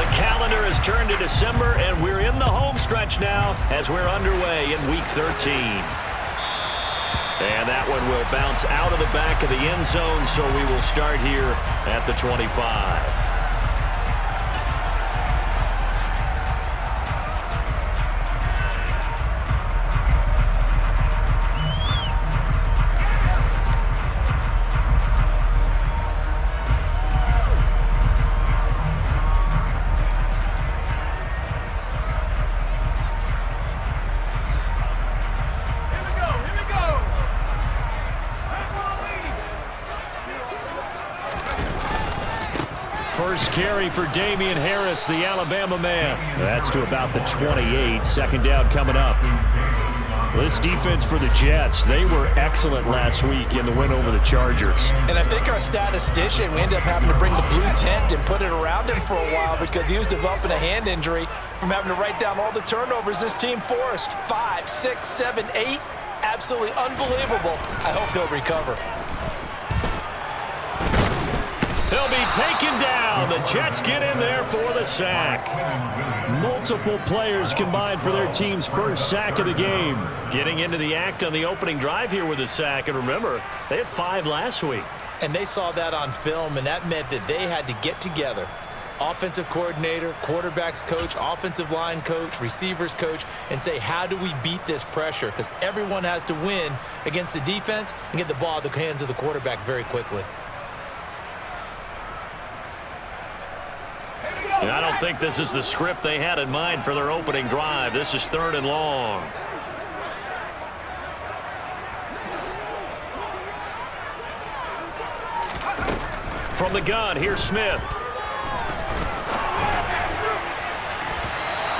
The calendar has turned to December, and we're in the home stretch now as we're underway in Week 13. And that one will bounce out of the back of the end zone, so we will start here at the 25. First carry for Damian Harris, the Alabama man. That's to about the 28. Second down coming up. This defense for the Jets, they were excellent last week in the win over the Chargers. And I think our statistician, we ended up having to bring the blue tent and put it around him for a while because he was developing a hand injury from having to write down all the turnovers this team forced. 5, 6, 7, 8. Absolutely unbelievable. I hope he'll recover. He'll be taken down. The Jets get in there for the sack. Multiple players combined for their team's first sack of the game. Getting into the act on the opening drive here with a sack. And remember, they had 5 last week. And they saw that on film, and that meant that they had to get together. Offensive coordinator, quarterbacks coach, offensive line coach, receivers coach, and say, how do we beat this pressure? Because everyone has to win against the defense and get the ball out of the hands of the quarterback very quickly. And I don't think this is the script they had in mind for their opening drive. This is 3rd and long. From the gun, here's Smith.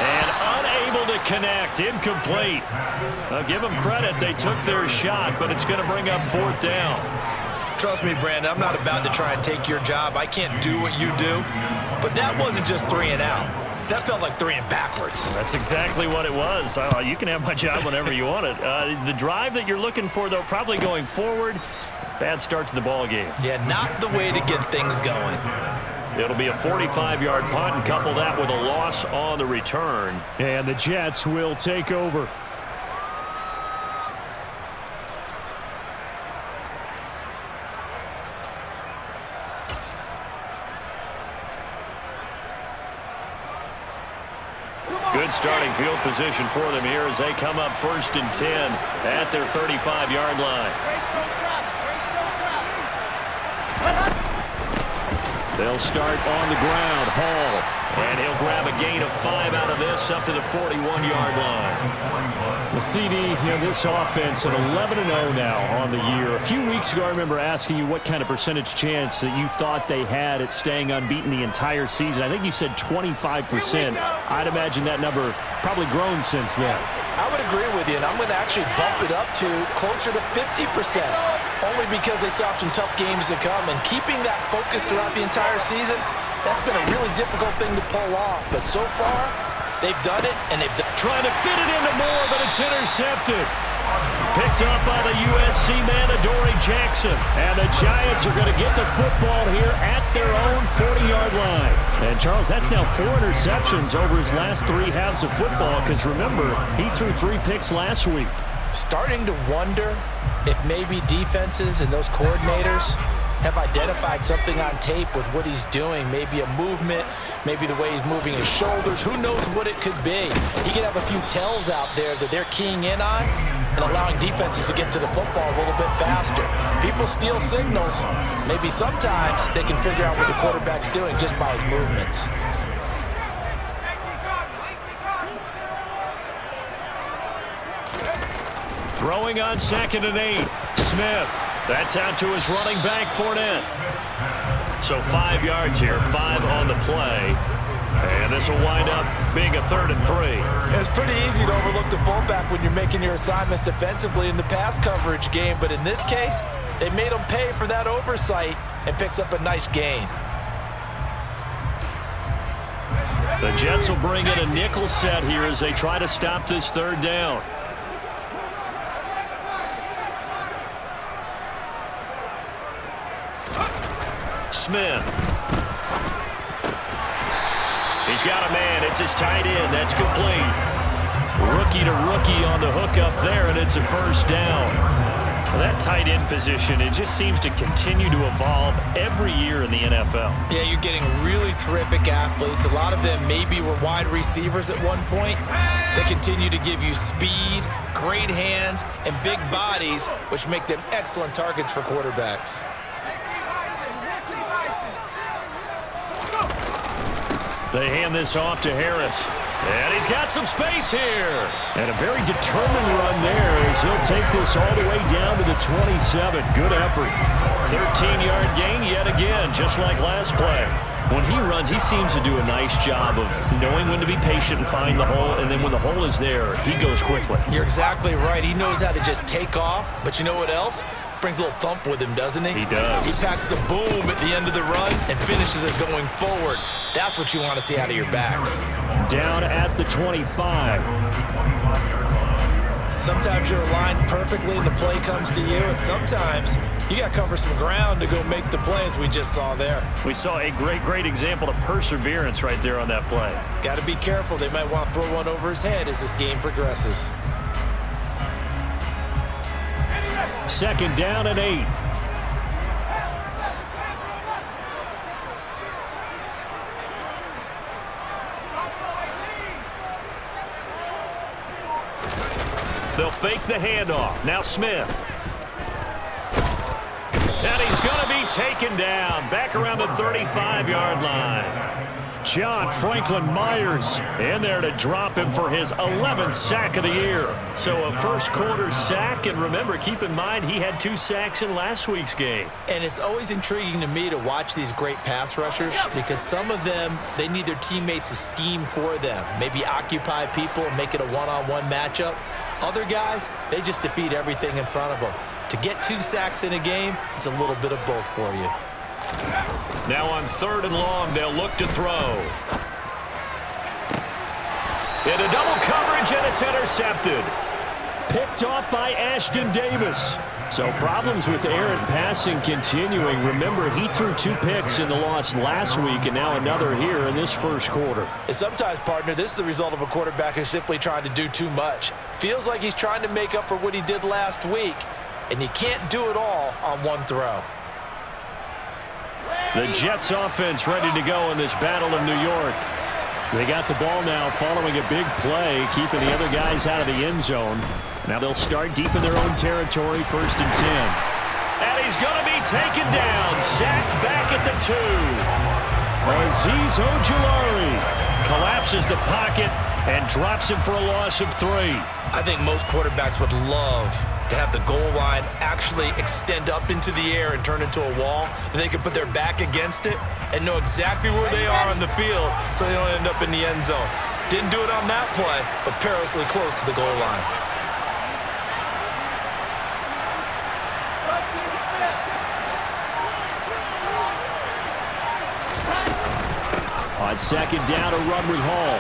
And unable to connect, incomplete. I'll give them credit, they took their shot, but it's going to bring up 4th down. Trust me, Brandon, I'm not about to try and take your job. I can't do what you do. But that wasn't just 3 and out. That felt like 3 and backwards. That's exactly what it was. You can have my job whenever you want it. The drive that you're looking for, though, probably going forward. Bad start to the ball game. Yeah, not the way to get things going. It'll be a 45-yard punt, and couple that with a loss on the return. And the Jets will take over. Good starting field position for them here as they come up 1st and 10 at their 35-yard line. They'll start on the ground. Hall, and he'll grab a gain of 5 out of this up to the 41-yard line. The CD, this offense at 11-0 now on the year. A few weeks ago, I remember asking you what kind of percentage chance that you thought they had at staying unbeaten the entire season. I think you said 25%. I'd imagine that number probably grown since then. I would agree with you, and I'm going to actually bump it up to closer to 50%, only because they still have some tough games to come. And keeping that focus throughout the entire season, that's been a really difficult thing to pull off. But so far, they've done it, and they've done it. Trying to fit it into Moore, but it's intercepted. Picked up by the USC man, Adoree Jackson. And the Giants are going to get the football here at their own 40-yard line. And, Charles, that's now 4 interceptions over his last 3 halves of football because, remember, he threw 3 picks last week. Starting to wonder if maybe defenses and those coordinators have identified something on tape with what he's doing. Maybe a movement, maybe the way he's moving his shoulders. Who knows what it could be? He could have a few tells out there that they're keying in on and allowing defenses to get to the football a little bit faster. People steal signals. Maybe sometimes they can figure out what the quarterback's doing just by his movements. Throwing on 2nd and 8. Smith. That's out to his running back, Fournette. So 5 yards here, 5 on the play. And this will wind up being a 3rd and 3. It's pretty easy to overlook the fullback when you're making your assignments defensively in the pass coverage game. But in this case, they made him pay for that oversight and picks up a nice gain. The Jets will bring in a nickel set here as they try to stop this 3rd down. Smith. He's He's got a man. It's his tight end. That's complete. Rookie to rookie on the hook up there, and it's a first down. Well, that tight end position, it just seems to continue to evolve every year in the NFL. Yeah, you're getting really terrific athletes. A lot of them maybe were wide receivers at one point. They continue to give you speed, great hands, and big bodies, which make them excellent targets for quarterbacks. They hand this off to Harris. And he's got some space here. And a very determined run there as he'll take this all the way down to the 27. Good effort. 13-yard gain yet again, just like last play. When he runs, he seems to do a nice job of knowing when to be patient and find the hole, and then when the hole is there, he goes quickly. You're exactly right. He knows how to just take off, but you know what else? Brings a little thump with him, doesn't he? He does. He packs the boom at the end of the run and finishes it going forward. That's what you want to see out of your backs. Down at the 25. Sometimes you're aligned perfectly and the play comes to you, and sometimes you got to cover some ground to go make the play, as we just saw there. We saw a great example of perseverance right there on that play. Got to be careful. They might want to throw one over his head as this game progresses. Second down and 8. They'll fake the handoff. Now Smith. And he's going to be taken down. Back around the 35-yard line. John Franklin Myers in there to drop him for his 11th sack of the year. So a first quarter sack, and remember, keep in mind he had 2 sacks in last week's game. And it's always intriguing to me to watch these great pass rushers because some of them, they need their teammates to scheme for them. Maybe occupy people and make it a one-on-one matchup. Other guys, they just defeat everything in front of them. To get 2 sacks in a game, it's a little bit of both for you. Now on 3rd and long, they'll look to throw. Into double coverage, and it's intercepted. Picked off by Ashton Davis. So problems with errant passing continuing. Remember, he threw 2 picks in the loss last week, and now another here in this first quarter. And sometimes, partner, this is the result of a quarterback who's simply trying to do too much. Feels like he's trying to make up for what he did last week, and you can't do it all on one throw. The Jets offense ready to go in this battle of New York. They got the ball now following a big play, keeping the other guys out of the end zone. Now they'll start deep in their own territory, 1st and 10. And he's going to be taken down, sacked back at the 2. Azeez Ojulari collapses the pocket and drops him for a loss of 3. I think most quarterbacks would love to have the goal line actually extend up into the air and turn into a wall, that they can put their back against it and know exactly where they are on the field so they don't end up in the end zone. Didn't do it on that play, but perilously close to the goal line. On 2nd down, a run with Hall.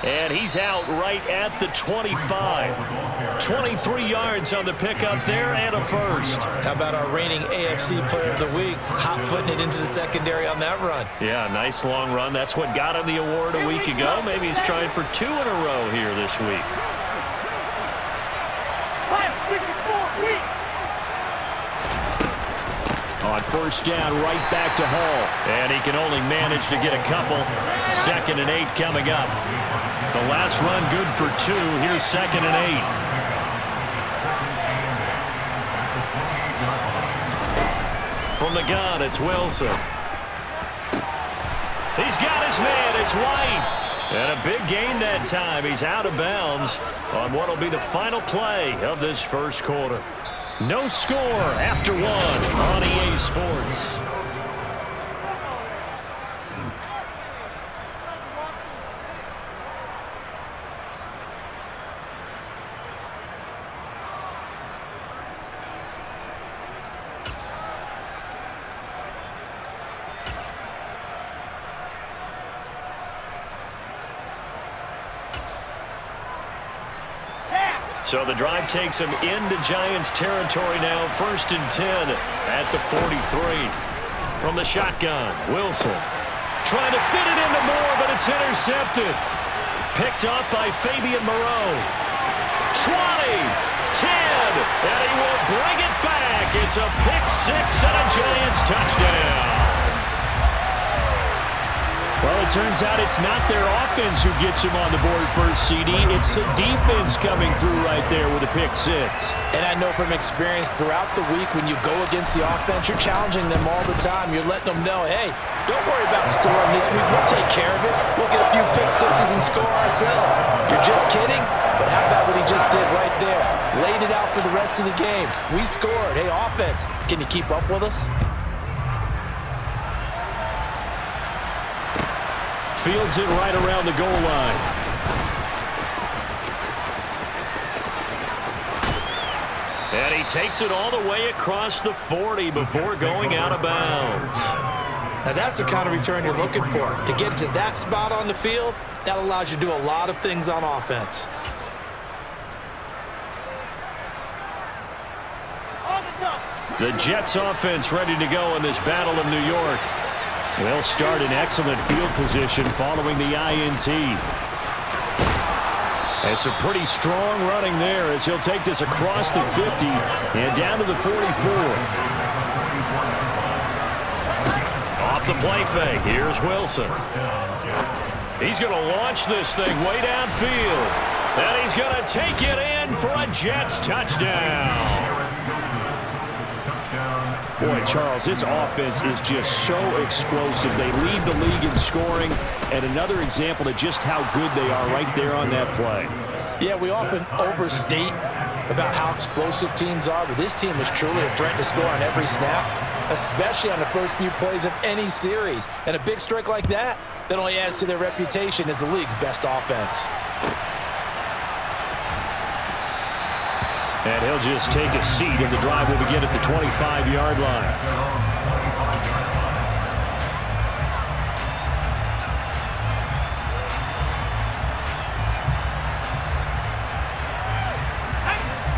And he's out right at the 25. 23 yards on the pickup there and a first. How about our reigning AFC Player of the Week, hot-footing it into the secondary on that run? Yeah, nice long run. That's what got him the award a week ago. Maybe he's trying for 2 in a row here this week. On 1st down, right back to Hall. And he can only manage to get a couple. 2nd and 8 coming up. The last run good for 2. Here's 2nd and 8. From the gun, it's Wilson. He's got his man. It's White. And a big gain that time. He's out of bounds on what will be the final play of this first quarter. No score after 1 on EA Sports. So the drive takes him into Giants territory now, 1st and 10 at the 43. From the shotgun, Wilson. Trying to fit it into Moore, but it's intercepted. Picked up by Fabian Moreau. 20, 10, and he will bring it back. It's a pick six and a Giants touchdown. Well, it turns out it's not their offense who gets him on the board first, CD. It's the defense coming through right there with a pick six. And I know from experience throughout the week when you go against the offense, you're challenging them all the time. You're letting them know, hey, don't worry about scoring this week. We'll take care of it. We'll get a few pick sixes and score ourselves. You're just kidding? But how about what he just did right there? Laid it out for the rest of the game. We scored. Hey, offense, can you keep up with us? Fields it right around the goal line. And he takes it all the way across the 40 before going out of bounds. Now that's the kind of return you're looking for. To get to that spot on the field, that allows you to do a lot of things on offense. The Jets offense ready to go in this Battle of New York. They'll start in excellent field position following the INT. It's a pretty strong running there as he'll take this across the 50 and down to the 44. Off the play fake, here's Wilson. He's going to launch this thing way downfield. And he's going to take it in for a Jets touchdown. Boy, Charles, this offense is just so explosive. They lead the league in scoring, and another example of just how good they are right there on that play. Yeah, we often overstate about how explosive teams are, but this team is truly a threat to score on every snap, especially on the first few plays of any series. And a big strike like that only adds to their reputation as the league's best offense. And he'll just take a seat, and the drive will begin at the 25-yard line.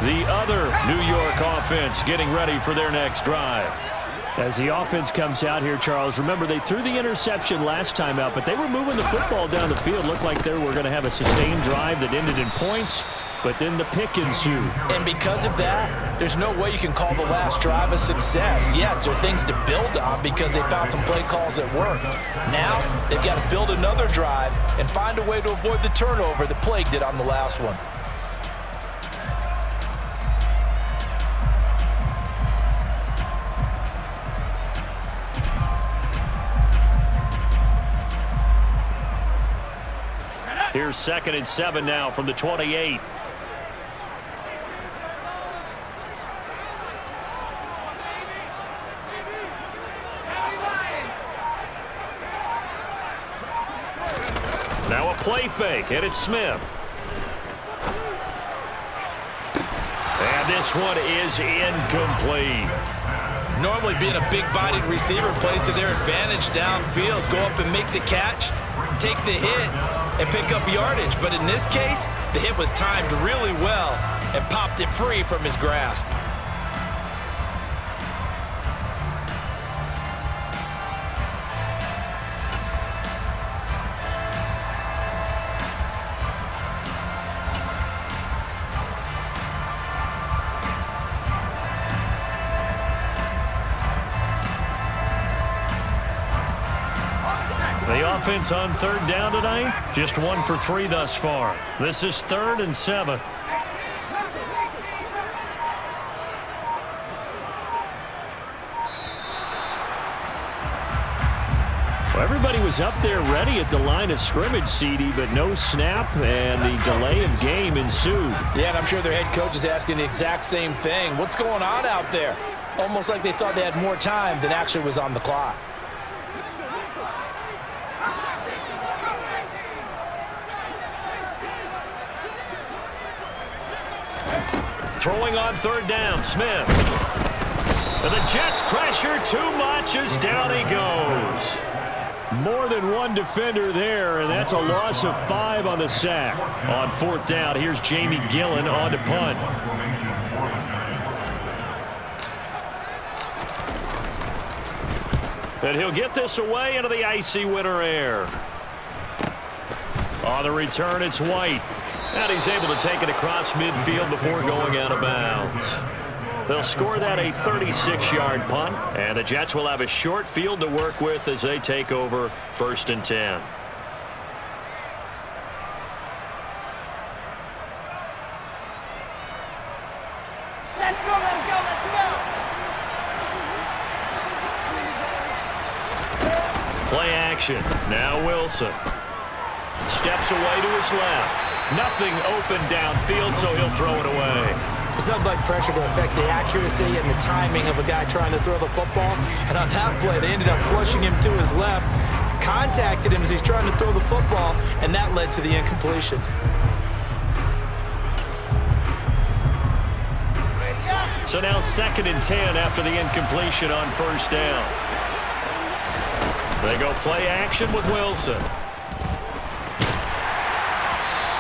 The other New York offense getting ready for their next drive. As the offense comes out here, Charles, remember they threw the interception last time out, but they were moving the football down the field. Looked like they were going to have a sustained drive that ended in points. But then the pick ensued. And because of that, there's no way you can call the last drive a success. Yes, there are things to build on because they found some play calls that worked. Now, they've got to build another drive and find a way to avoid the turnover that plagued it on the last one. Here's 2nd and 7 now from the 28. Now a play fake, and it's Smith. And this one is incomplete. Normally being a big-bodied receiver plays to their advantage downfield. Go up and make the catch, take the hit, and pick up yardage. But in this case, the hit was timed really well and popped it free from his grasp. The offense on 3rd down tonight, just 1 for 3 thus far. This is 3rd and 7. Well, everybody was up there ready at the line of scrimmage, CD, but no snap, and the delay of game ensued. Yeah, and I'm sure their head coach is asking the exact same thing. What's going on out there? Almost like they thought they had more time than actually was on the clock. Throwing on 3rd down, Smith. And the Jets pressure too much as down he goes. More than one defender there, and that's a loss of 5 on the sack. On 4th down, here's Jamie Gillen on to punt. And he'll get this away into the icy winter air. On the return, it's White. And he's able to take it across midfield before going out of bounds. They'll score that a 36-yard punt, and the Jets will have a short field to work with as they take over 1st and 10. Let's go, let's go, let's go! Play action. Now Wilson. Steps away to his left. Nothing open downfield, so he'll throw it away. It's nothing like pressure to affect the accuracy and the timing of a guy trying to throw the football. And on that play, they ended up flushing him to his left, contacted him as he's trying to throw the football, and that led to the incompletion. So now 2nd and 10 after the incompletion on 1st down. They go play action with Wilson.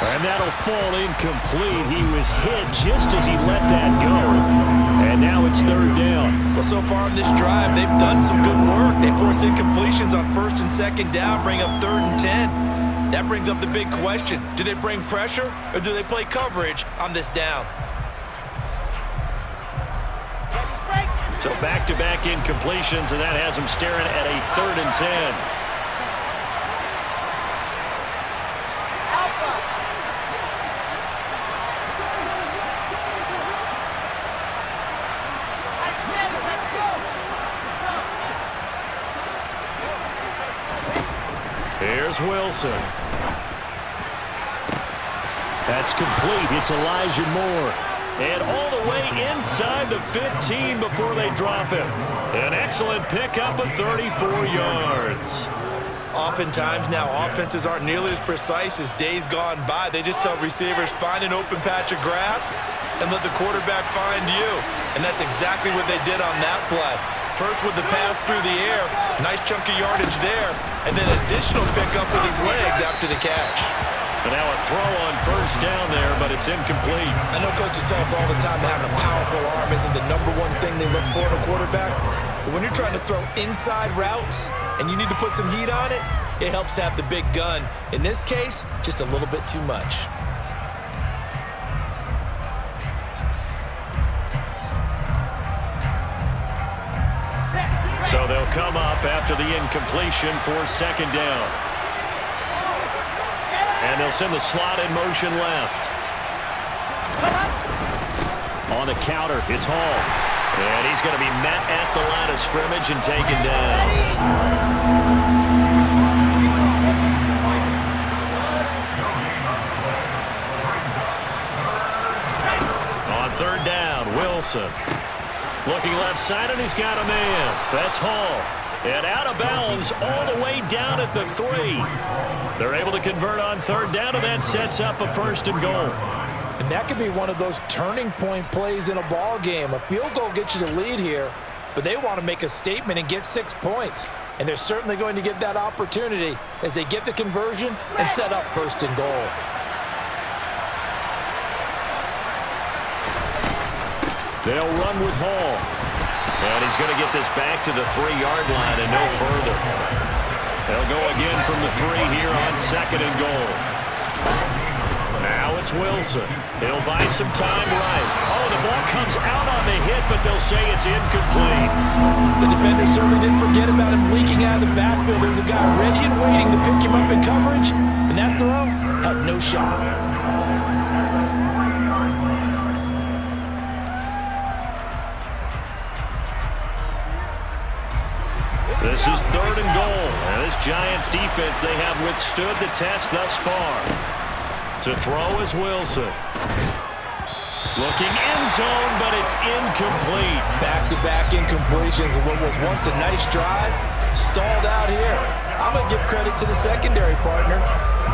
And that'll fall incomplete. He was hit just as he let that go. And now it's 3rd down. Well, so far on this drive, they've done some good work. They force incompletions on 1st and 2nd down, bring up 3rd and 10. That brings up the big question. Do they bring pressure or do they play coverage on this down? So back-to-back incompletions, and that has him staring at a 3rd and 10. Here's Wilson. That's complete. It's Elijah Moore. And all the way inside the 15 before they drop him. An excellent pickup of 34 yards. Oftentimes now, offenses aren't nearly as precise as days gone by. They just tell receivers, find an open patch of grass and let the quarterback find you. And that's exactly what they did on that play. First with the pass through the air, nice chunk of yardage there, and then additional pickup with his legs after the catch. And now a throw on 1st down there, but it's incomplete. I know coaches tell us all the time that having a powerful arm isn't the #1 thing they look for in a quarterback. But when you're trying to throw inside routes and you need to put some heat on it, it helps have the big gun. In this case, just a little bit too much. So they'll come up after the incompletion for 2nd down. And they'll send the slot in motion left. On the counter, it's Hall. And he's going to be met at the line of scrimmage and taken down. On 3rd down, Wilson. Looking left side, and he's got a man. That's Hall. And out of bounds all the way down at the 3. They're able to convert on 3rd down, and that sets up a 1st and goal. And that could be one of those turning point plays in a ball game. A field goal gets you the lead here, but they want to make a statement and get 6 points. And they're certainly going to get that opportunity as they get the conversion and set up 1st and goal. They'll run with Hall. And he's going to get this back to the 3-yard line and no further. They'll go again from the 3 here on 2nd and goal. Now it's Wilson. He'll buy some time right. Oh, the ball comes out on the hit, but they'll say it's incomplete. The defender certainly didn't forget about him leaking out of the backfield. There's a guy ready and waiting to pick him up in coverage, and that throw had no shot. This is 3rd and goal. And this Giants defense, they have withstood the test thus far. To throw is Wilson. Looking end zone, but it's incomplete. Back-to-back incompletions. What was once a nice drive, stalled out here. I'm going to give credit to the secondary partner.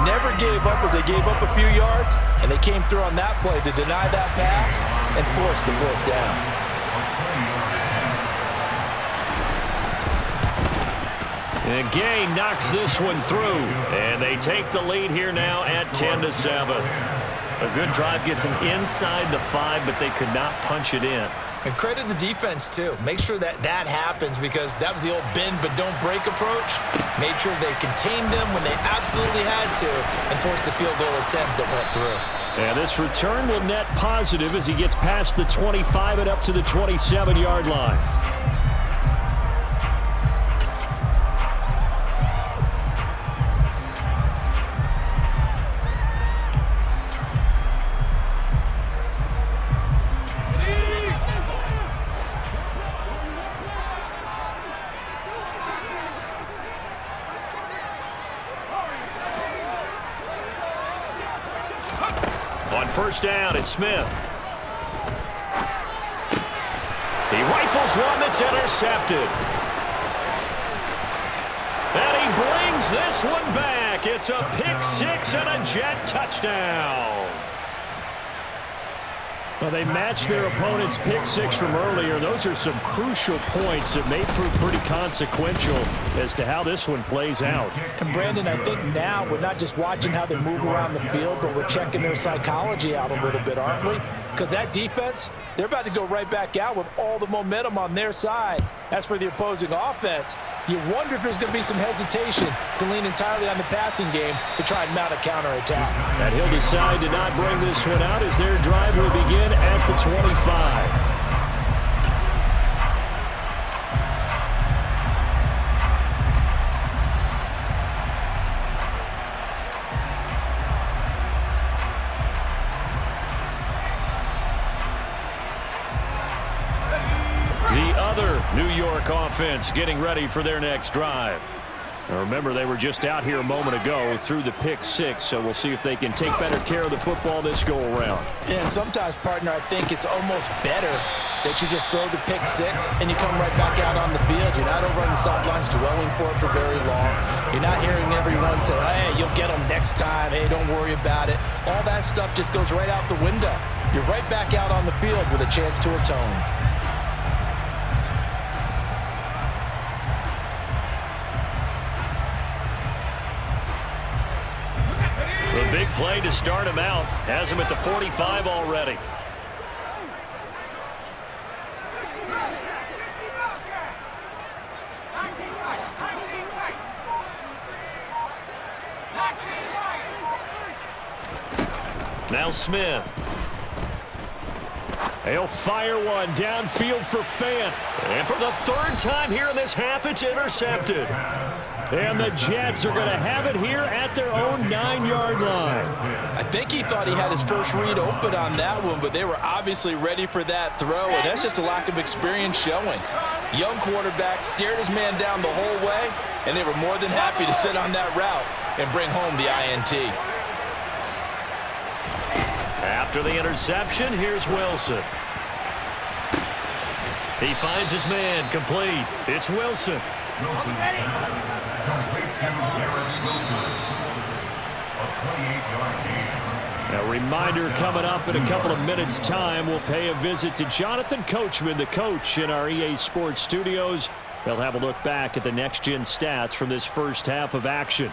Never gave up as they gave up a few yards, and they came through on that play to deny that pass and force the 4th down. And Gay knocks this one through, and they take the lead here now at 10-7. A good drive gets them inside the 5, but they could not punch it in. And credit the defense, too. Make sure that that happens because that was the old bend but don't break approach. Made sure they contained them when they absolutely had to and forced the field goal attempt that went through. And this return will net positive as he gets past the 25 and up to the 27-yard line. On first down, it's Smith. He rifles one that's intercepted. And he brings this one back. It's a pick six and a Jet touchdown. Well, they matched their opponent's pick six from earlier. Those are some crucial points that may prove pretty consequential as to how this one plays out. And Brandon, I think now we're not just watching how they move around the field, but we're checking their psychology out a little bit, aren't we? Because that defense, they're about to go right back out with all the momentum on their side. As for the opposing offense, you wonder if there's going to be some hesitation to lean entirely on the passing game to try and mount a counterattack. And he'll decide to not bring this one out as their drive will begin at the 25. New York offense getting ready for their next drive. Now remember, they were just out here a moment ago through the pick six, so we'll see if they can take better care of the football this go-around. Yeah, and sometimes, partner, I think it's almost better that you just throw the pick six and you come right back out on the field. You're not over on the sidelines dwelling for it for very long. You're not hearing everyone say, hey, you'll get them next time. Hey, don't worry about it. All that stuff just goes right out the window. You're right back out on the field with a chance to atone. The big play to start him out has him at the 45 already. Now Smith. He'll fire one downfield for Fant. And for the third time here in this half, it's intercepted. And the Jets are going to have it here at their own 9-yard line. I think he thought he had his first read open on that one, but they were obviously ready for that throw, and that's just a lack of experience showing. Young quarterback stared his man down the whole way, and they were more than happy to sit on that route and bring home the INT. After the interception, here's Wilson. He finds his man complete. It's Wilson. A reminder coming up in a couple of minutes' time. We'll pay a visit to Jonathan Coachman, the coach in our EA Sports studios. They'll have a look back at the next-gen stats from this first half of action.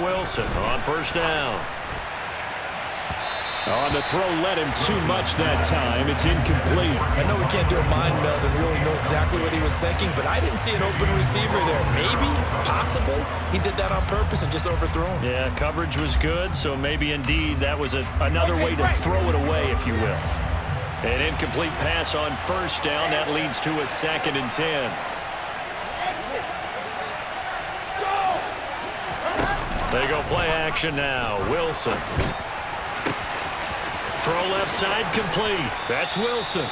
Wilson on first down. On the throw, led him too much that time. It's incomplete. I know we can't do a mind meld and really know exactly what he was thinking, but I didn't see an open receiver there. Maybe, possibly, he did that on purpose and just overthrew him. Yeah, coverage was good, so maybe indeed that was another way to throw it away, if you will. An incomplete pass on first down. That leads to a 2nd and 10. They go play action now. Wilson. Throw left side complete. That's Wilson.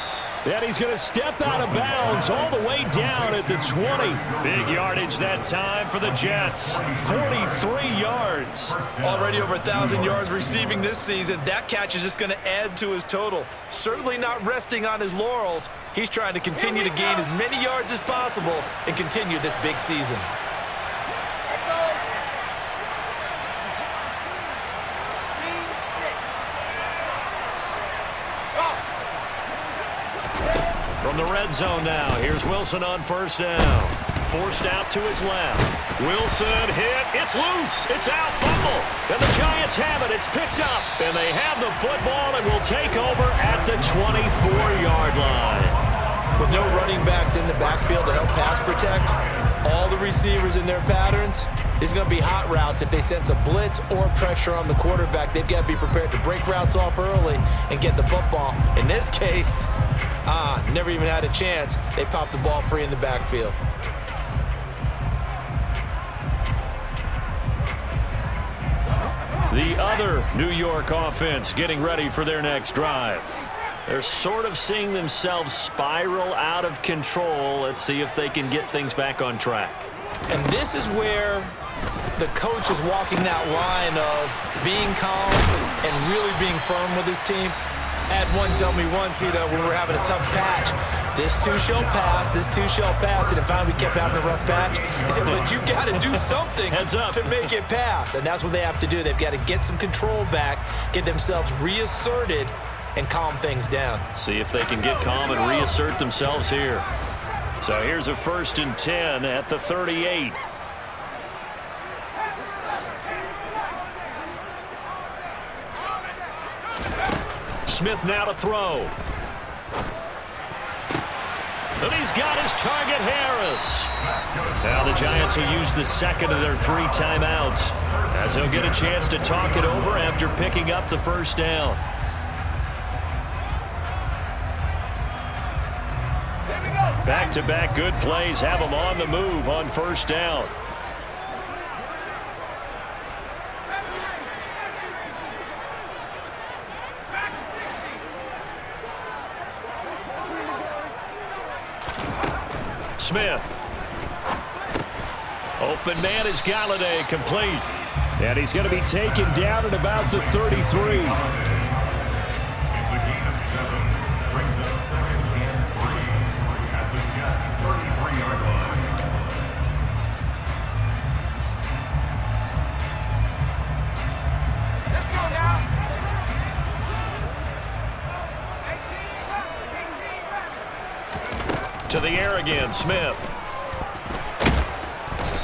And he's going to step out of bounds all the way down at the 20. Big yardage that time for the Jets. 43 yards. Already over 1,000 yards receiving this season. That catch is just going to add to his total. Certainly not resting on his laurels. He's trying to continue to gain as many yards as possible and continue this big season. From the red zone now, here's Wilson on first down. Forced out to his left. Wilson hit. It's loose. It's out. Fumble. And the Giants have it. It's picked up. And they have the football and will take over at the 24-yard line. With no running backs in the backfield to help pass protect, all the receivers in their patterns, these are going to be hot routes. If they sense a blitz or pressure on the quarterback, they've got to be prepared to break routes off early and get the football. In this case, never even had a chance. They popped the ball free in the backfield. The other New York offense getting ready for their next drive. They're sort of seeing themselves spiral out of control. Let's see if they can get things back on track. And this is where the coach is walking that line of being calm and really being firm with his team. I had one tell me once, when we were having a tough patch, this too shall pass, this too shall pass, and finally we kept having a rough patch. He said, but you got to do something to make it pass, and that's what they have to do. They've got to get some control back, get themselves reasserted, and calm things down. See if they can get calm and reassert themselves here. So here's a 1st and 10 at the 38. Smith now to throw. And he's got his target, Harris. Now the Giants will use the second of their 3 timeouts as they'll get a chance to talk it over after picking up the first down. Back-to-back good plays have them on the move on first down. Smith. Open man is Galladay, complete. And he's going to be taken down at about the 33. To the air again, Smith.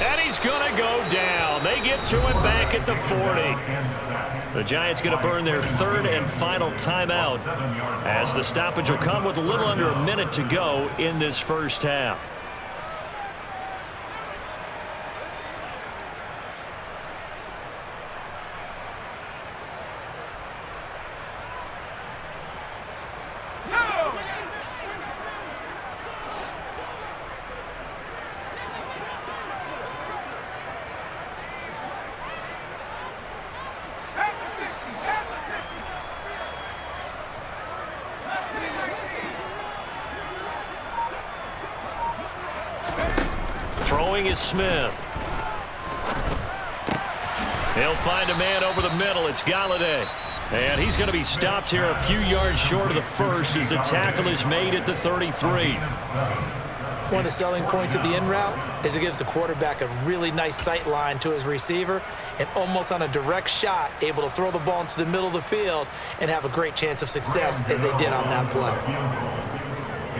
And he's going to go down. They get to him back at the 40. The Giants going to burn their 3rd and final timeout as the stoppage will come with a little under a minute to go in this first half. Throwing is Smith. He'll find a man over the middle. It's Galladay. And he's going to be stopped here a few yards short of the first as the tackle is made at the 33. One of the selling points of the in route is it gives the quarterback a really nice sight line to his receiver and almost on a direct shot able to throw the ball into the middle of the field and have a great chance of success as they did on that play.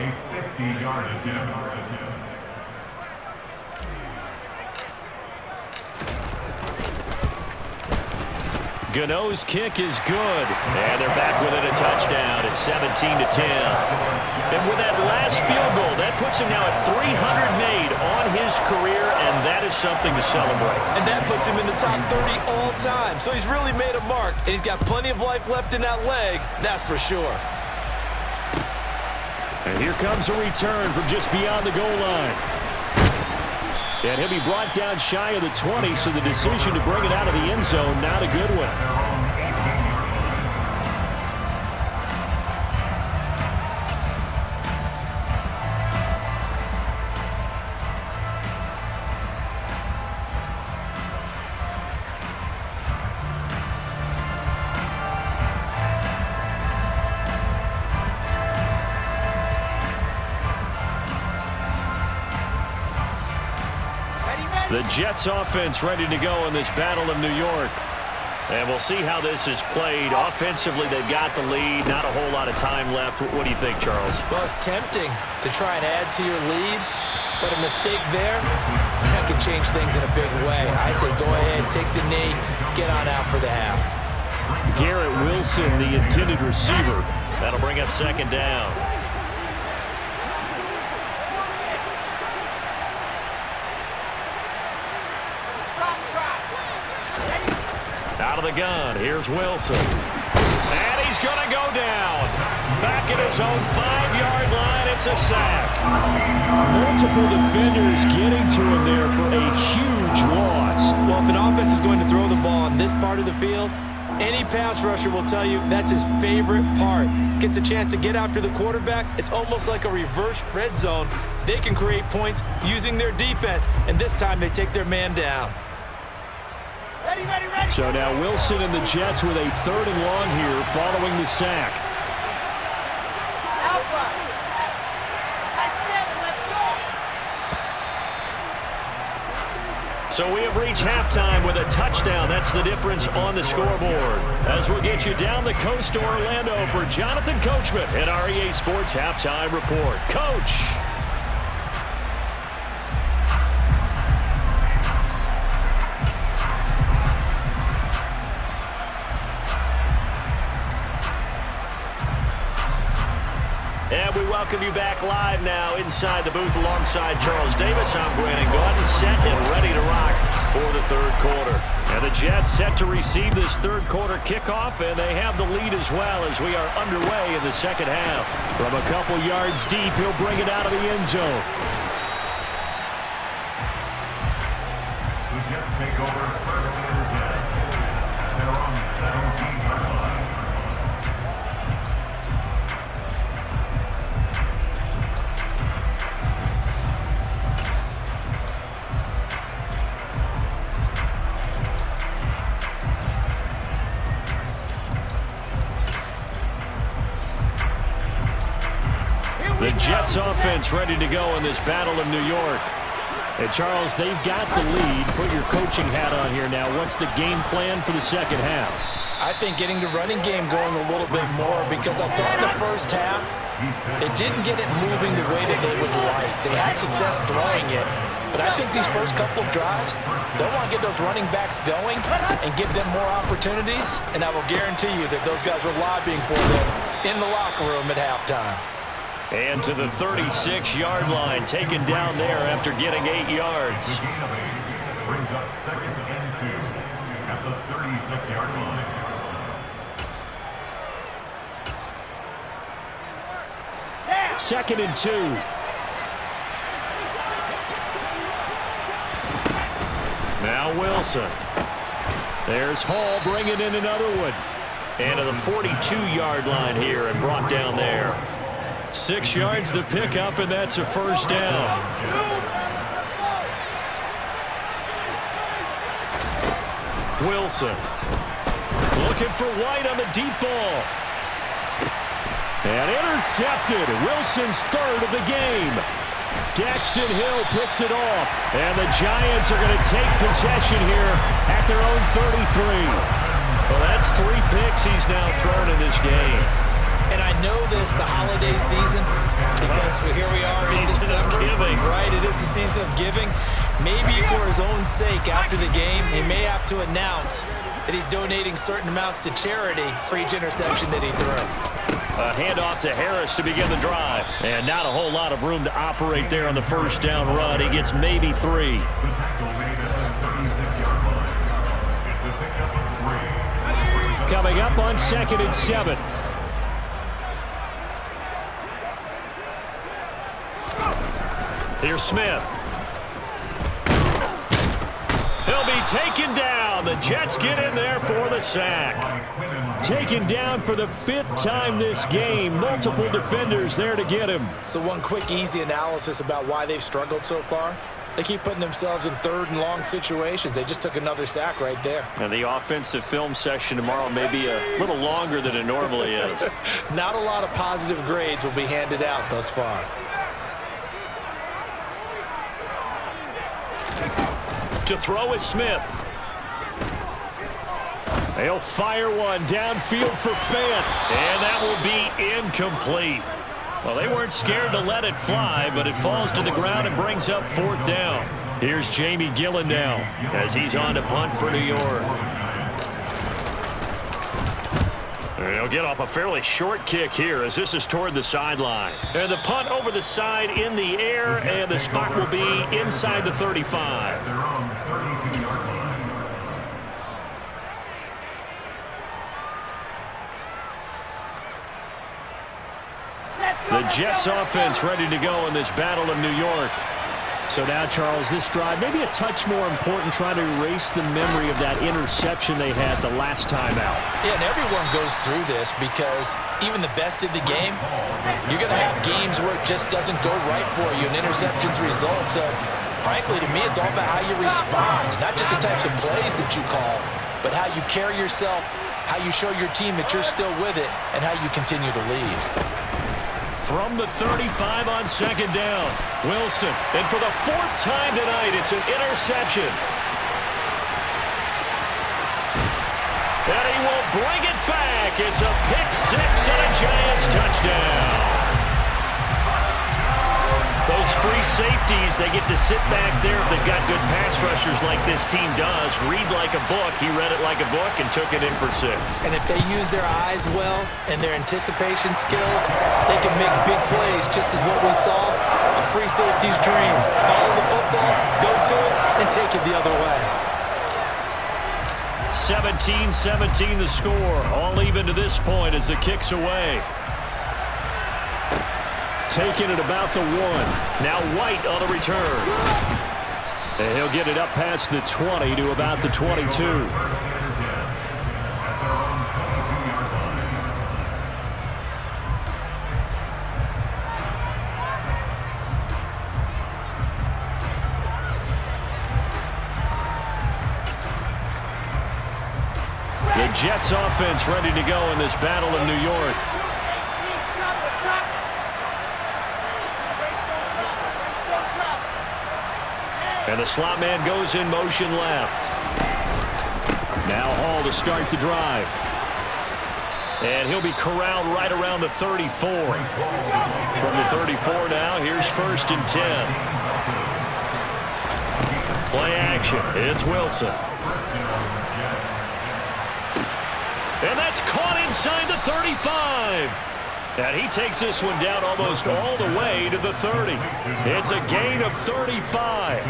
A 50-yard attempt. Gano's kick is good. And they're back within a touchdown at 17-10. And with that last field goal, that puts him now at 300 made on his career, and that is something to celebrate. And that puts him in the top 30 all time. So he's really made a mark, and he's got plenty of life left in that leg, that's for sure. And here comes a return from just beyond the goal line. And he'll be brought down shy of the 20, so the decision to bring it out of the end zone, not a good one. The Jets offense ready to go in this Battle of New York. And we'll see how this is played. Offensively, they've got the lead. Not a whole lot of time left. What do you think, Charles? Well, it's tempting to try and add to your lead, but a mistake there, that could change things in a big way. I say go ahead, take the knee, get on out for the half. Garrett Wilson, the intended receiver. That'll bring up second down. Out of the gun, here's Wilson. And he's going to go down. Back at his own 5-yard line, it's a sack. Multiple defenders getting to him there for a huge loss. Well, if an offense is going to throw the ball on this part of the field, any pass rusher will tell you that's his favorite part. Gets a chance to get after the quarterback. It's almost like a reverse red zone. They can create points using their defense, and this time they take their man down. Ready, ready, ready. So now Wilson and the Jets with a 3rd and long here following the sack. Alpha. That's 7. Let's go. So we have reached halftime with a touchdown. That's the difference on the scoreboard. As we'll get you down the coast to Orlando for Jonathan Coachman at our EA Sports Halftime Report. Coach. And we welcome you back live now inside the booth alongside Charles Davis. I'm Brandon Gaudin, set and ready to rock for the 3rd quarter. And the Jets set to receive this 3rd quarter kickoff, and they have the lead as well as we are underway in the 2nd half. From a couple yards deep, he'll bring it out of the end zone. The Jets take over 1st and 10. They're on the 17-yard line. The Jets offense ready to go in this battle of New York. And Charles, they've got the lead. Put your coaching hat on here now. What's the game plan for the 2nd half? I think getting the running game going a little bit more, because I thought in the first half they didn't get it moving the way that they would like. They had success throwing it, but I think these first couple of drives, they'll want to get those running backs going and give them more opportunities, and I will guarantee you that those guys were lobbying for them in the locker room at halftime. And to the 36-yard line, taken down there after getting 8 yards. The gain of 8 brings up 2nd and 2 at the 36-yard line. Yeah. 2nd and 2. Now Wilson. There's Hall bringing in another one. And to the 42-yard line here and brought down there. 6 yards to pick up, and that's a 1st down. Wilson looking for White on the deep ball. And intercepted. Wilson's 3rd of the game. Daxton Hill picks it off. And the Giants are going to take possession here at their own 33. Well, that's 3 picks he's now thrown in this game. And I know this, the holiday season, because here we are in December. Giving. Right, it is the season of giving. Maybe for his own sake, after the game, he may have to announce that he's donating certain amounts to charity for each interception that he threw. A handoff to Harris to begin the drive. And not a whole lot of room to operate there on the 1st down run. He gets maybe 3. The tackle made at the 36-yard line. It's a pickup of 3. Coming up on 2nd and 7. Here's Smith. He'll be taken down. The Jets get in there for the sack. Taken down for the 5th time this game. Multiple defenders there to get him. So one quick, easy analysis about why they've struggled so far. They keep putting themselves in 3rd and long situations. They just took another sack right there. And the offensive film session tomorrow may be a little longer than it normally is. Not a lot of positive grades will be handed out thus far. To throw is Smith. They'll fire one downfield for Fant, and that will be incomplete. Well, they weren't scared to let it fly, but it falls to the ground and brings up 4th down. Here's Jamie Gillen now as he's on to punt for New York. He'll get off a fairly short kick here as this is toward the sideline. And the punt over the side in the air, and the spot will be inside the 35. Their own 32-yard line. The Jets offense ready to go in this battle of New York. So now, Charles, this drive maybe a touch more important, trying to erase the memory of that interception they had the last time out. Yeah, and everyone goes through this because even the best in the game, you're going to have games where it just doesn't go right for you, and interceptions result. So, frankly, to me, it's all about how you respond, not just the types of plays that you call, but how you carry yourself, how you show your team that you're still with it, and how you continue to lead. From the 35 on 2nd down, Wilson. And for the 4th time tonight, it's an interception. And he will bring it back. It's a pick-6 and a Giants touchdown. Those free safeties, they get to sit back there if they've got good pass rushers like this team does. Read like a book. He read it like a book and took it in for 6. And if they use their eyes well and their anticipation skills, they can make big plays, just as what we saw. A free safety's dream. Follow the football, go to it, and take it the other way. 17-17 the score. All even to this point as the kick's away. Taking it about the 1. Now White on the return. And he'll get it up past the 20 to about the 22. The Jets offense ready to go in this battle of New York. And the slot man goes in motion left. Now Hall to start the drive. And he'll be corralled right around the 34. From the 34 now, here's 1st and 10. Play action. It's Wilson. And that's caught inside the 35. And he takes this one down almost all the way to the 30. It's a gain of 35.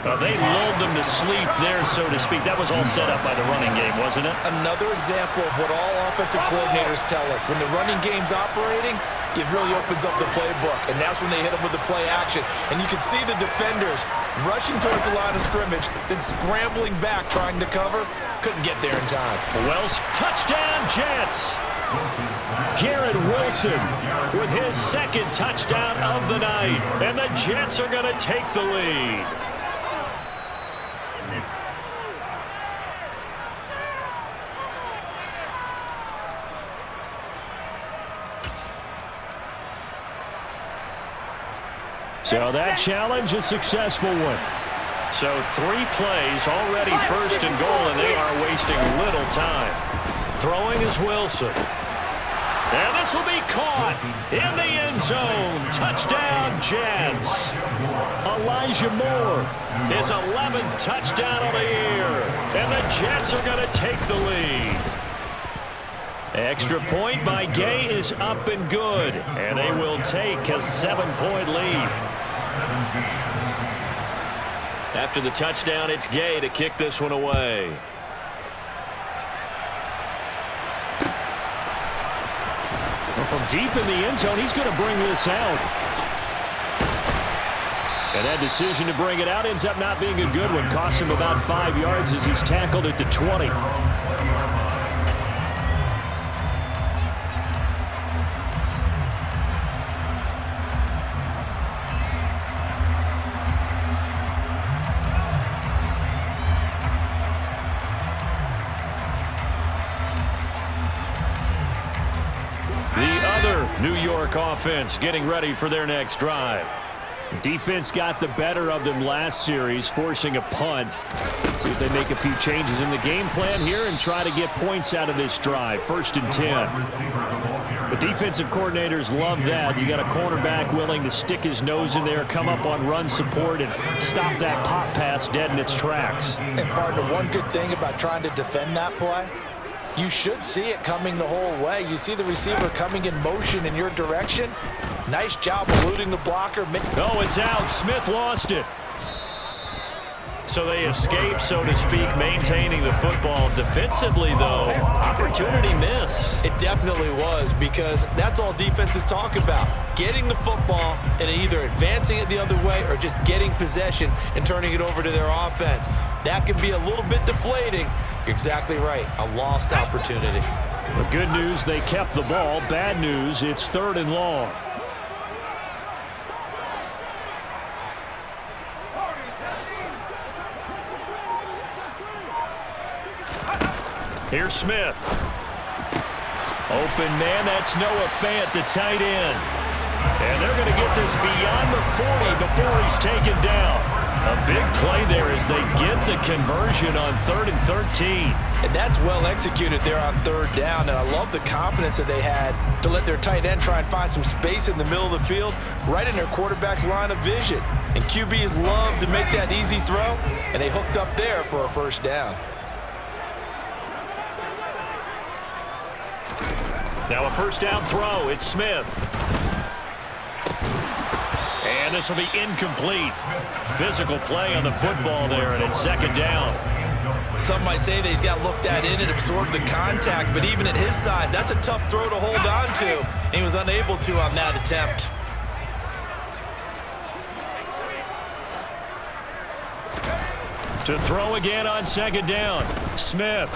They lulled them to sleep there, so to speak. That was all set up by the running game, wasn't it? Another example of what all offensive coordinators tell us. When the running game's operating, it really opens up the playbook. And that's when they hit them with the play action. And you can see the defenders rushing towards the line of scrimmage, then scrambling back trying to cover. Couldn't get there in time. Wells, touchdown Jets. Garrett Wilson with his 2nd touchdown of the night. And the Jets are going to take the lead. So that challenge, a successful one. So 3 plays already 1st and goal, and they are wasting little time. Throwing is Wilson. And this will be caught in the end zone. Touchdown, Jets. Elijah Moore, his 11th touchdown of the year. And the Jets are going to take the lead. Extra point by Gay is up and good. And they will take a 7-point lead. After the touchdown, it's Gay to kick this one away. Well, from deep in the end zone, he's going to bring this out. And that decision to bring it out ends up not being a good one. Costs him about 5 yards as he's tackled at the 20. The other New York offense getting ready for their next drive. Defense got the better of them last series, forcing a punt. See if they make a few changes in the game plan here and try to get points out of this drive. 1st and 10. The defensive coordinators love that. You got a cornerback willing to stick his nose in there, come up on run support, and stop that pop pass dead in its tracks. And partner, one good thing about trying to defend that play, you should see it coming the whole way. You see the receiver coming in motion in your direction. Nice job eluding the blocker. Oh, it's out. Smith lost it. So they escape, so to speak, maintaining the football. Defensively, though, opportunity miss. It definitely was, because that's all defenses talk about. Getting the football and either advancing it the other way or just getting possession and turning it over to their offense. That can be a little bit deflating. You're exactly right. A lost opportunity. The good news, they kept the ball. Bad news, it's 3rd and long. Here's Smith. Open man, that's Noah Fant, the tight end. And they're going to get this beyond the 40 before he's taken down. A big play there as they get the conversion on 3rd and 13. And that's well executed there on 3rd down. And I love the confidence that they had to let their tight end try and find some space in the middle of the field, right in their quarterback's line of vision. And QBs love to make that easy throw, and they hooked up there for a 1st down. Now a 1st down throw. It's Smith. And this will be incomplete. Physical play on the football there, and it's 2nd down. Some might say that he's got looked at in and absorbed the contact, but even at his size, that's a tough throw to hold on to. And he was unable to on that attempt. To throw again on 2nd down. Smith.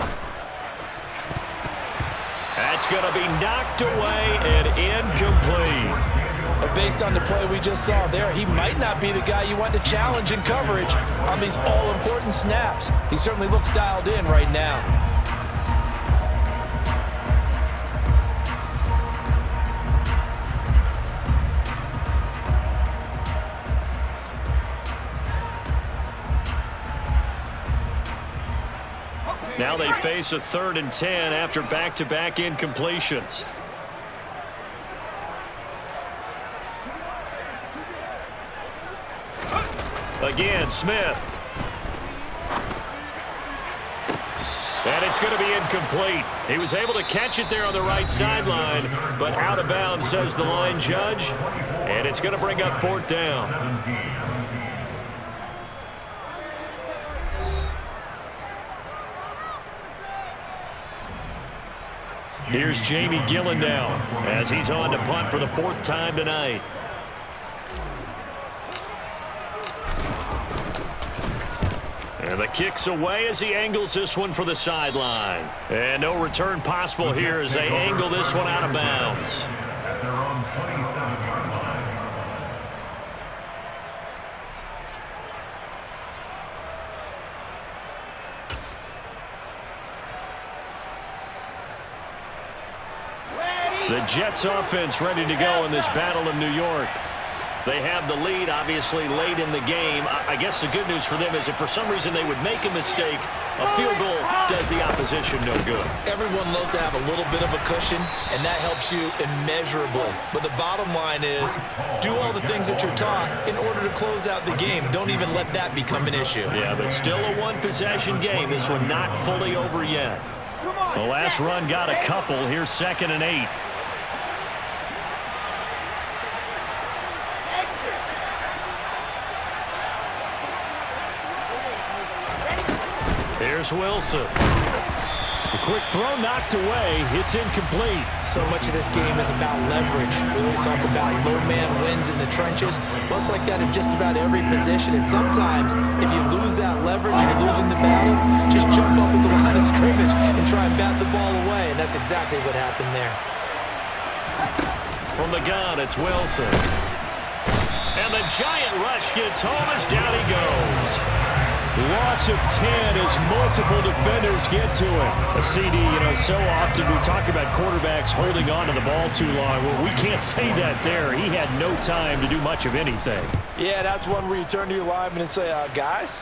That's going to be knocked away and incomplete. But based on the play we just saw there, he might not be the guy you want to challenge in coverage on these all-important snaps. He certainly looks dialed in right now. Now they face a 3rd and 10 after back-to-back incompletions. Again, Smith. And it's going to be incomplete. He was able to catch it there on the right sideline, but out of bounds, says the line judge. And it's going to bring up 4th down. Here's Jamie Gillen now as he's on to punt for the 4th time tonight. And the kick's away as he angles this one for the sideline. And no return possible here as they angle this one out of bounds. At their own 27-yard line. The Jets offense ready to go in this Battle of New York. They have the lead, obviously, late in the game. I guess the good news for them is if for some reason they would make a mistake, a field goal does the opposition no good. Everyone loves to have a little bit of a cushion, and that helps you immeasurably. But the bottom line is, do all the things that you're taught in order to close out the game. Don't even let that become an issue. Yeah, but still a one-possession game. This one not fully over yet. The last run got a couple. Here's 2nd and 8. Here's Wilson. A quick throw knocked away. It's incomplete. So much of this game is about leverage. We always talk about low man wins in the trenches. Well, it's like that in just about every position. And sometimes, if you lose that leverage, you're losing the battle. Just jump up at the line of scrimmage and try and bat the ball away. And that's exactly what happened there. From the gun, it's Wilson. And the giant rush gets home as down he goes. Loss of 10 as multiple defenders get to it. A CD, so often we talk about quarterbacks holding on to the ball too long. Well, we can't say that there. He had no time to do much of anything. Yeah, that's one where you turn to your lineman and say, guys,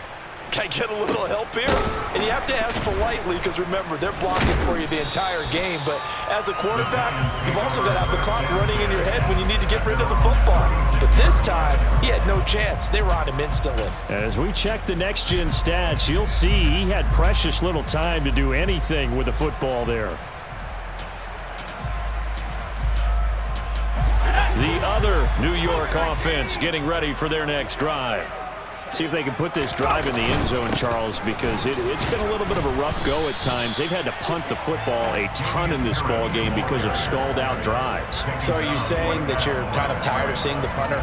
can I get a little help here? And you have to ask politely because, remember, they're blocking for you the entire game. But as a quarterback, you've also got to have the clock running in your head when you need to get rid of the football. But this time, he had no chance. They were on him instantly. As we check the next-gen stats, you'll see he had precious little time to do anything with the football there. The other New York offense getting ready for their next drive. See if they can put this drive in the end zone, Charles, because it's been a little bit of a rough go at times. They've had to punt the football a ton in this ball game because of stalled-out drives. So are you saying that you're kind of tired of seeing the punter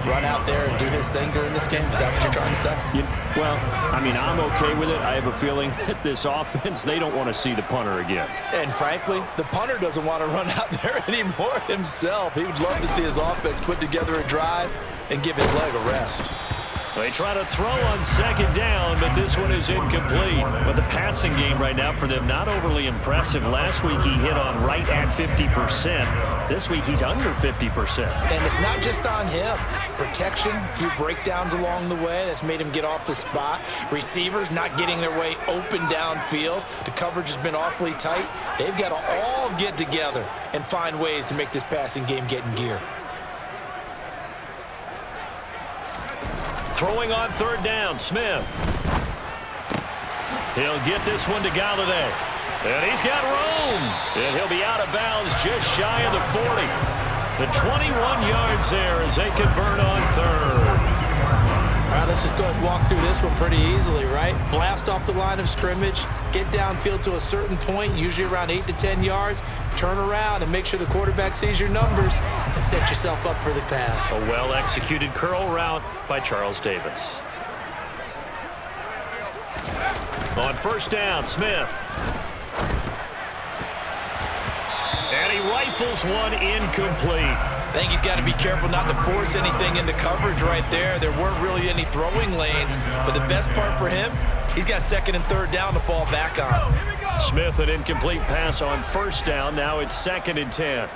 run out there and do his thing during this game? Is that what you're trying to say? Well, I'm okay with it. I have a feeling that this offense, they don't want to see the punter again. And frankly, the punter doesn't want to run out there anymore himself. He would love to see his offense put together a drive and give his leg a rest. They try to throw on second down, but this one is incomplete. But the passing game right now for them, not overly impressive. Last week he hit on right at 50%. This week he's under 50%. And it's not just on him. Protection, a few breakdowns along the way. That's made him get off the spot. Receivers not getting their way open downfield. The coverage has been awfully tight. They've got to all get together and find ways to make this passing game get in gear. Throwing on third down, Smith. He'll get this one to Galladay. And he's got room. And he'll be out of bounds just shy of the 40. The 21 yards there as they convert on third. All right, let's just go ahead and walk through this one pretty easily, right? Blast off the line of scrimmage, get downfield to a certain point, usually around 8 to 10 yards, turn around and make sure the quarterback sees your numbers and set yourself up for the pass. A well-executed curl route by Charles Davis. On first down, Smith. And he rifles one incomplete. I think he's got to be careful not to force anything into coverage right there. There weren't really any throwing lanes, but the best part for him, he's got second and third down to fall back on. Smith, an incomplete pass on first down. Now it's 2nd and 10.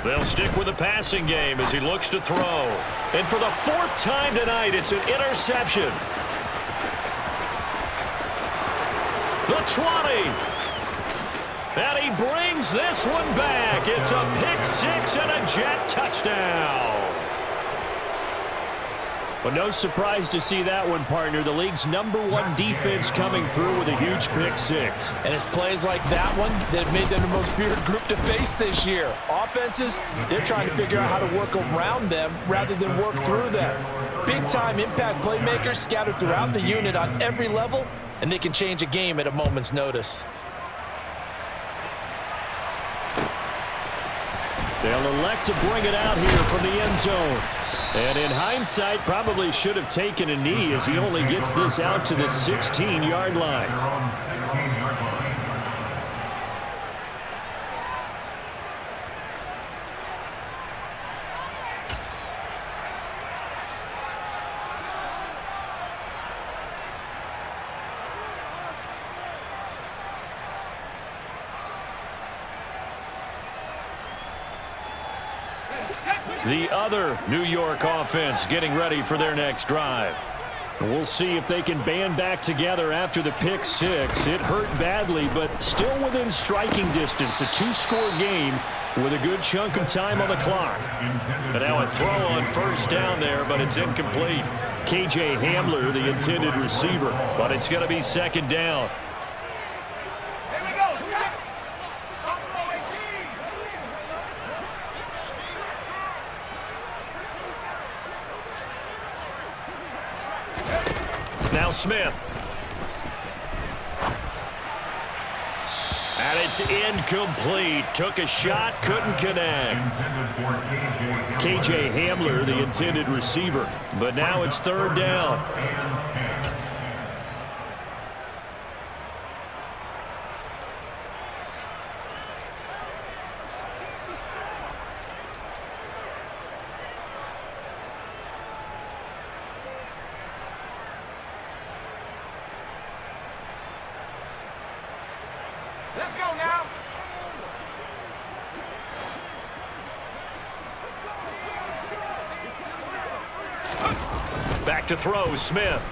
They'll stick with the passing game as he looks to throw. And for the 4th time tonight, it's an interception. The 20. And he brings this one back. It's a pick six and a Jet touchdown. But no surprise to see that one, partner. The league's #1 defense coming through with a huge pick six. And it's plays like that one that have made them the most feared group to face this year. Offenses, they're trying to figure out how to work around them rather than work through them. Big-time impact playmakers scattered throughout the unit on every level, and they can change a game at a moment's notice. They'll elect to bring it out here from the end zone. And in hindsight, probably should have taken a knee as he only gets this out to the 16-yard line. The other New York offense getting ready for their next drive. We'll see if they can band back together after the pick six. It hurt badly, but still within striking distance. A 2-score game with a good chunk of time on the clock. And now a throw on first down there, but it's incomplete. KJ Hamler, the intended receiver, but it's going to be 2nd down. Now Smith. And it's incomplete. Took a shot, couldn't connect. KJ Hamler, the intended receiver. But now it's 3rd down. Let's go now. Back to throw, Smith.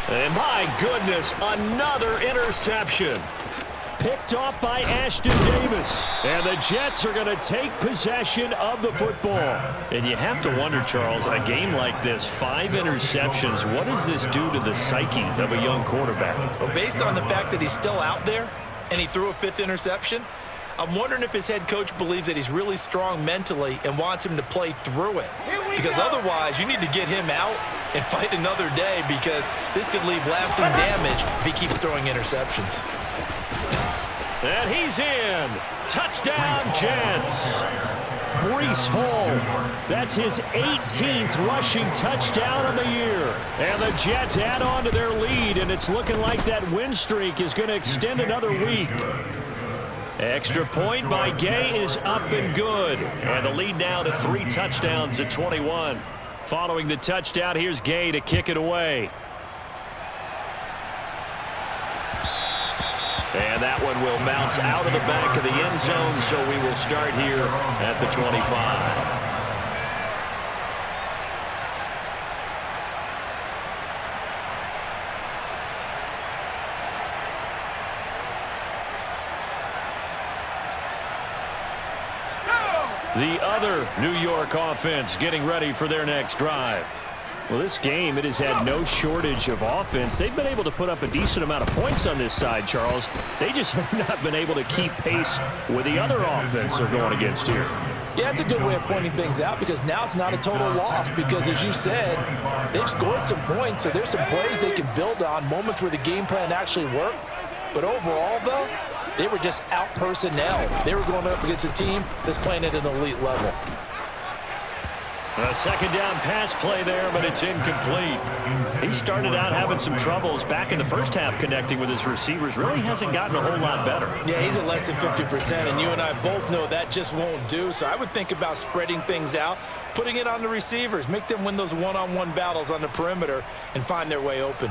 And my goodness, another interception. Picked off by Ashton Davis. And the Jets are going to take possession of the football. And you have to wonder, Charles, in a game like this, 5 interceptions, what does this do to the psyche of a young quarterback? Well, based on the fact that he's still out there and he threw a 5th interception, I'm wondering if his head coach believes that he's really strong mentally and wants him to play through it. Because otherwise, you need to get him out and fight another day, because this could leave lasting damage if he keeps throwing interceptions. And he's in. Touchdown, Jets. Breece Hall. That's his 18th rushing touchdown of the year. And the Jets add on to their lead, and it's looking like that win streak is going to extend another week. Extra point by Gay is up and good. And the lead now to 3 touchdowns at 21. Following the touchdown, here's Gay to kick it away. And that one will bounce out of the back of the end zone, so we will start here at the 25. The other New York offense getting ready for their next drive. Well, this game, it has had no shortage of offense. They've been able to put up a decent amount of points on this side, Charles. They just have not been able to keep pace with the other offense they're going against here. Yeah, it's a good way of pointing things out, because now it's not a total loss, because as you said, they've scored some points, so there's some plays they can build on, moments where the game plan actually worked. But overall, though, they were just out personnel. They were going up against a team that's playing at an elite level. A second down pass play there, but it's incomplete. He started out having some troubles back in the first half connecting with his receivers. Really hasn't gotten a whole lot better. Yeah, he's at less than 50%, and you and I both know that just won't do. So I would think about spreading things out, putting it on the receivers, make them win those one-on-one battles on the perimeter and find their way open.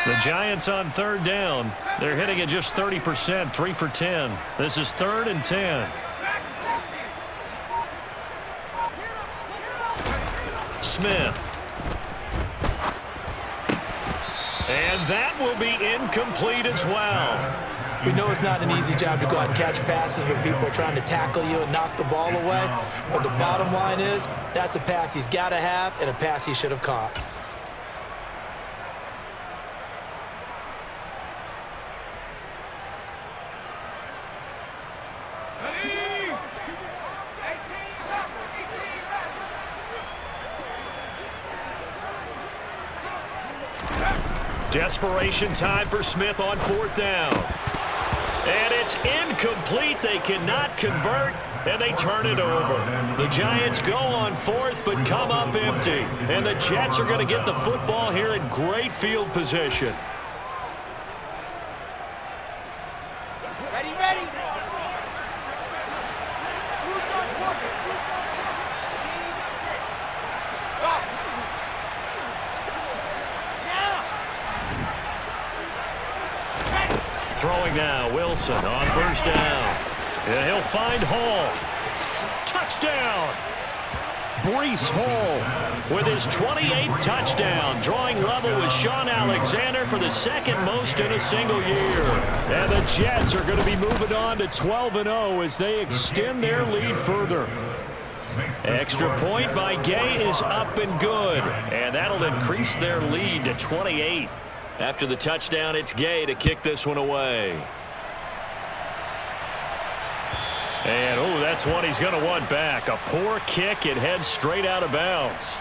The Giants on 3rd down. They're hitting at just 30%, 3 for 10. This is 3rd and 10. Smith. And that will be incomplete as well. We know it's not an easy job to go out and catch passes when people are trying to tackle you and knock the ball away. But the bottom line is, that's a pass he's got to have and a pass he should have caught. Desperation time for Smith on 4th down. And it's incomplete. They cannot convert, and they turn it over. The Giants go on 4th, but come up empty. And the Jets are going to get the football here in great field position. Ready, ready. Blue dot quarters, blue dot. Seed 6. Go. Now. Ready. Throwing now, Wilson on 1st down. And he'll find Hall. Touchdown! Breece Hall with his 28th touchdown, drawing level with Sean Alexander for the 2nd most in a single year. And the Jets are going to be moving on to 12-0 as they extend their lead further. Extra point by Gay is up and good, and that'll increase their lead to 28. After the touchdown, it's Gay to kick this one away. And, oh, that's one he's going to want back. A poor kick. It heads straight out of bounds.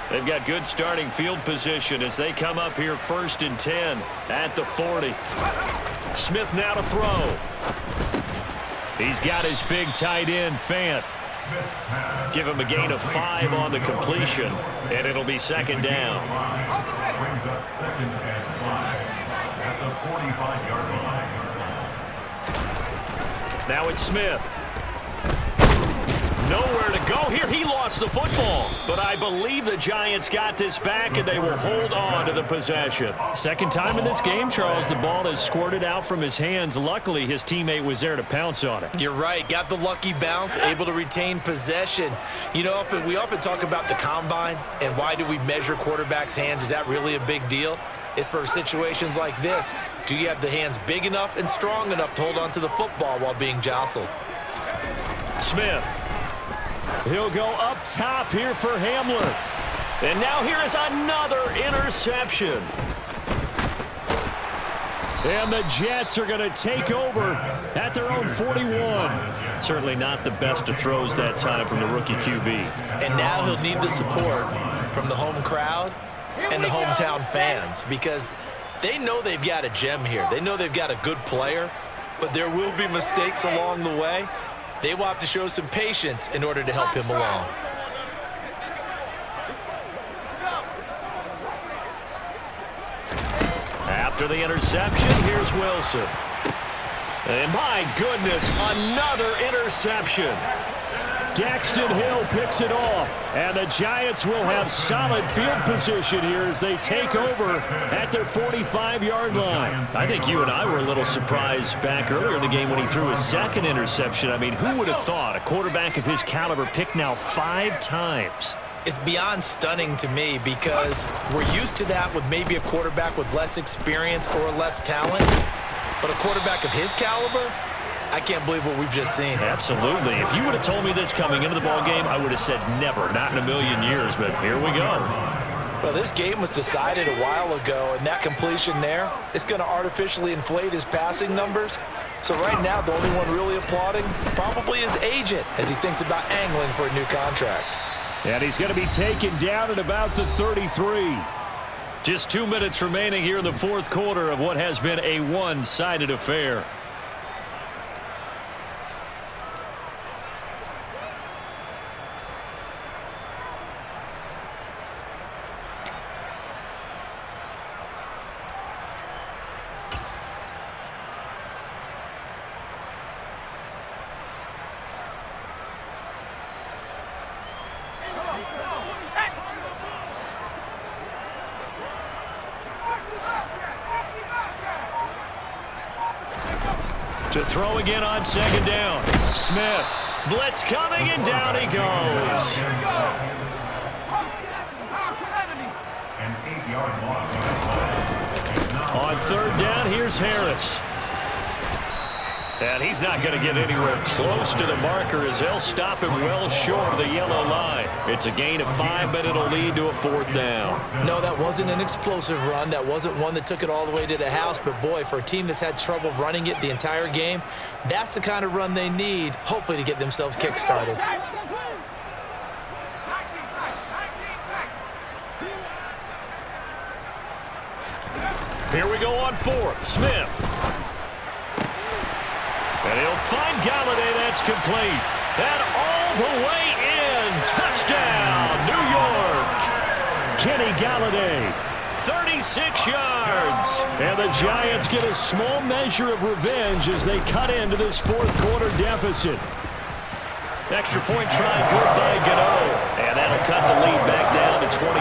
They've got good starting field position as they come up here 1st and 10 at the 40. Smith now to throw. He's got his big tight end, Fant. Give him a gain of 5 on the completion, and it'll be 2nd down. Brings up 2nd and 5 at the 45-yard line. Now it's Smith. Nowhere to go here. He lost the football. But I believe the Giants got this back, and they will hold on to the possession. Second time in this game, Charles, the ball has squirted out from his hands. Luckily, his teammate was there to pounce on it. You're right. Got the lucky bounce, able to retain possession. You know, we often talk about the combine and why do we measure quarterbacks' hands. Is that really a big deal? It's for situations like this. Do you have the hands big enough and strong enough to hold on to the football while being jostled? Smith. He'll go up top here for Hamler. And now here is another interception. And the Jets are going to take over at their own 41. Certainly not the best of throws that time from the rookie QB. And now he'll need the support from the home crowd and the hometown fans because they know they've got a gem here. They know they've got a good player, but there will be mistakes along the way. They will have to show some patience in order to help him along. After the interception, here's Wilson. And my goodness, another interception. Daxton Hill picks it off, and the Giants will have solid field position here as they take over at their 45-yard line. I think you and I were a little surprised back earlier in the game when he threw his 2nd interception. I mean, who would have thought a quarterback of his caliber picked now 5 times? It's beyond stunning to me because we're used to that with maybe a quarterback with less experience or less talent. But a quarterback of his caliber, I can't believe what we've just seen. Absolutely. If you would have told me this coming into the ball game, I would have said never, not in a million years, but here we go. Well, this game was decided a while ago, and that completion there is going to artificially inflate his passing numbers. So right now, the only one really applauding probably his agent as he thinks about angling for a new contract. And he's going to be taken down at about the 33. Just 2 minutes remaining here in the 4th quarter of what has been a one-sided affair. To throw again on 2nd down. Smith. Blitz coming, and down he goes. An 8-yard loss. On 3rd down, here's Harris. And he's not going to get anywhere close to the marker as they'll stop him well short of the yellow line. It's a gain of 5, but it'll lead to a 4th down. No, that wasn't an explosive run. That wasn't one that took it all the way to the house. But, boy, for a team that's had trouble running it the entire game, that's the kind of run they need, hopefully, to get themselves kick-started. Here we go on 4th. Smith. And he'll find Galladay. That's complete. And all the way in. Touchdown, New York. Kenny Galladay. 36 yards. And the Giants get a small measure of revenge as they cut into this 4th quarter deficit. Extra point try good by Gano. And that'll cut the lead back down to 21.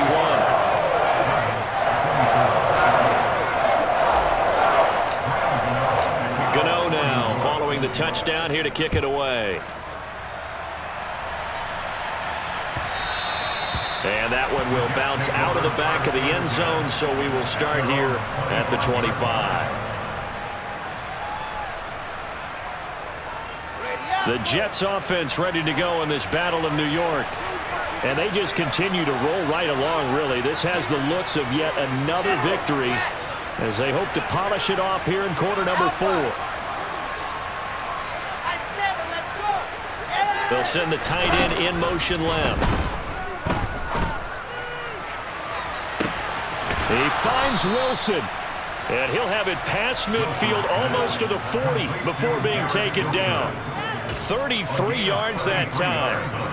Gano now following the touchdown here to kick it away. And that one will bounce out of the back of the end zone, so we will start here at the 25. The Jets offense ready to go in this Battle of New York. And they just continue to roll right along, really. This has the looks of yet another victory as they hope to polish it off here in quarter number 4. They'll send the tight end in motion left. He finds Wilson. And he'll have it past midfield almost to the 40 before being taken down. 33 yards that time.